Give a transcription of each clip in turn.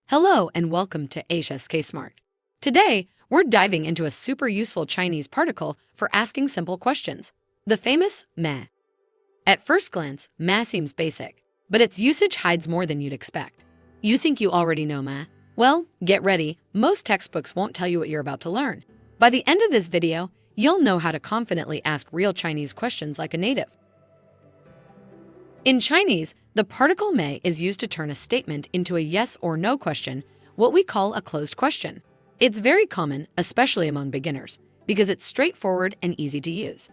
Hello and welcome to HSK Smart. Today, we're diving into a super useful Chinese particle for asking simple questions, the famous ma. At first glance, ma seems basic, but its usage hides more than you'd expect. You think you already know ma? Well, get ready, most textbooks won't tell you what you're about to learn. By the end of this video, you'll know how to confidently ask real Chinese questions like a native. In Chinese, the particle may is used to turn a statement into a yes or no question, what we call a closed question. It's very common, especially among beginners, because it's straightforward and easy to use.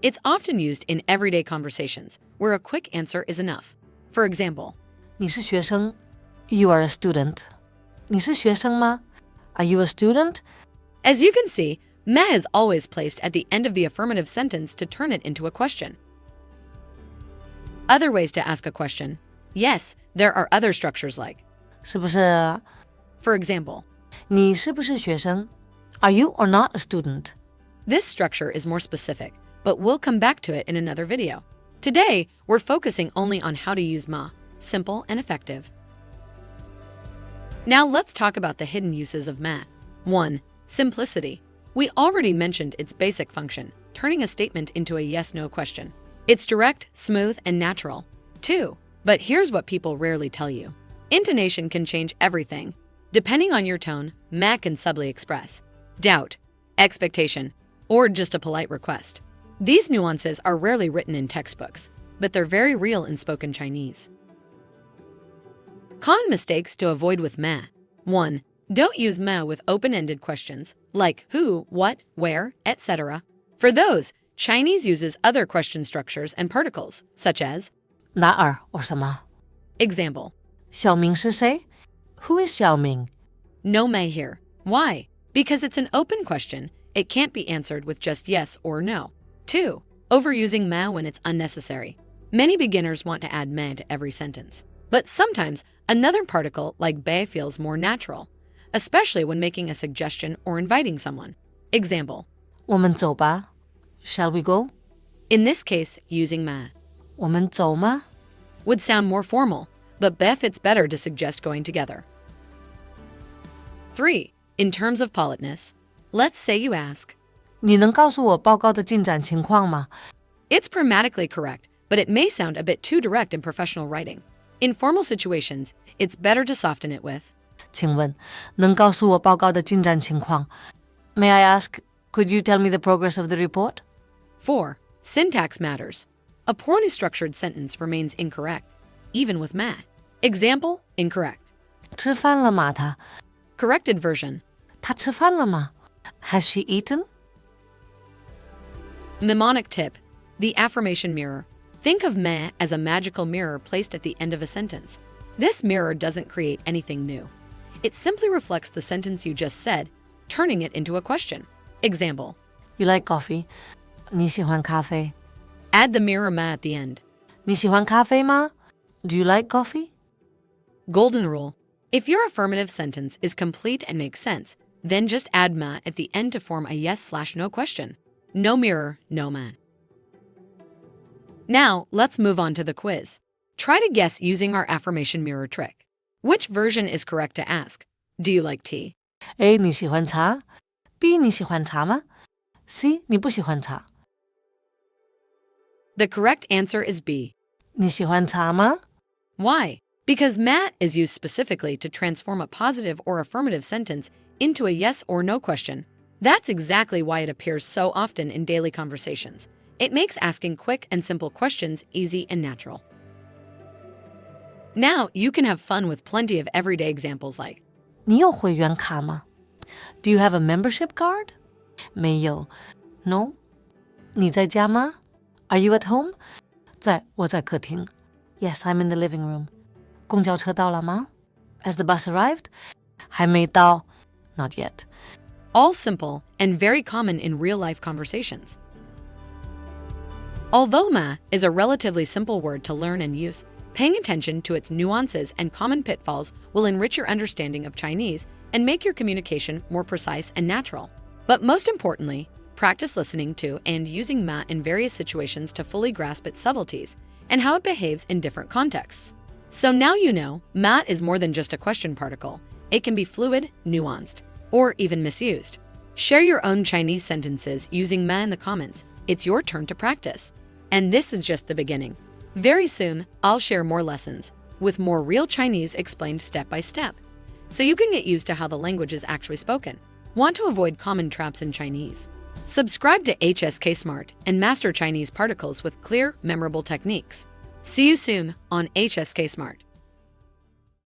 It's often used in everyday conversations, where a quick answer is enough. For example, 你是学生 You are a student. 你是学生吗 Are you a student? As you can see, ma is always placed at the end of the affirmative sentence to turn it into a question. Other ways to ask a question. Yes, there are other structures like, 是不是 for example, 你是不是学生 Are you or not a student? this structure is more specific, but we'll come back to it in another video. Today, we're focusing only on how to use ma, simple and effective. Now let's talk about the hidden uses of ma. 1. Simplicity. We already mentioned its basic function, turning a statement into a yes-no question. It's direct, smooth, and natural. 2. But here's what people rarely tell you. Intonation can change everything. Depending on your tone, ma can subtly express doubt, expectation, or just a polite request. These nuances are rarely written in textbooks, but they're very real in spoken Chinese. Common mistakes to avoid with ma. 1. Don't use ma with open-ended questions, like who, what, where, etc. For those, Chinese uses other question structures and particles, such as 哪儿 or 什么 example, 小明是谁 Who is 小明 no ma here. Why? Because it's an open question, it can't be answered with just yes or no. 2. Overusing ma when it's unnecessary. Many beginners want to add ma to every sentence, but sometimes another particle like bei feels more natural, especially when making a suggestion or inviting someone. Example, 我们走吧 Shall we go? in this case, using ma 我们走吗 would sound more formal, but bei fits better to suggest going together. 3. In terms of politeness, let's say you ask, 你能告诉我报告的进展情况吗 it's grammatically correct, but it may sound a bit too direct in professional writing. In formal situations, it's better to soften it with, 请问能告诉我报告的进展情况 May I ask, could you tell me the progress of the report? 4. Syntax matters. A poorly structured sentence remains incorrect, even with ma. Example, incorrect. 吃饭了吗他 Corrected version, 他吃饭了吗 Has she eaten? mnemonic tip, the affirmation mirror. Think of ma as a magical mirror placed at the end of a sentence. This mirror doesn't create anything new. It simply reflects the sentence you just said, turning it into a question. Example, You like coffee? 你喜欢咖啡 add the mirror ma at the end. 你喜欢咖啡吗 Do you like coffee? Golden rule. If your affirmative sentence is complete and makes sense, then just add ma at the end to form a yes/no question. No mirror, no ma. Now, let's move on to the quiz. Try to guess using our affirmation mirror trick. Which version is correct to ask? Do you like tea? A 你喜欢茶 B 你喜欢茶吗 C 你不喜欢茶 The correct answer is B. 你喜欢茶吗 Why? Because ma is used specifically to transform a positive or affirmative sentence into a yes or no question. That's exactly why it appears so often in daily conversations. It makes asking quick and simple questions easy and natural. Now, you can have fun with plenty of everyday examples like, 你有会员卡吗 Do you have a membership card? 没有 No 你在家吗 Are you at home? 我在客厅 Yes, I'm in the living room 公交车到了吗 Has the bus arrived? 还没到 Not yet all simple and very common in real-life conversations. Although ma is a relatively simple word to learn and use, paying attention to its nuances and common pitfalls will enrich your understanding of Chinese and make your communication more precise and natural. But most importantly, practice listening to and using ma in various situations to fully grasp its subtleties and how it behaves in different contexts. So now you know mat is more than just a question particle. It can be fluid, nuanced, or even misused. Share your own Chinese sentences using ma in the comments. It's your turn to practice. And this is just the beginning. Very soon, I'll share more lessons with more real Chinese explained step by step, so you can get used to how the language is actually spoken. Want to avoid common traps in Chinese? Subscribe to HSK Smart and master Chinese particles with clear, memorable techniques. See you soon on HSK Smart.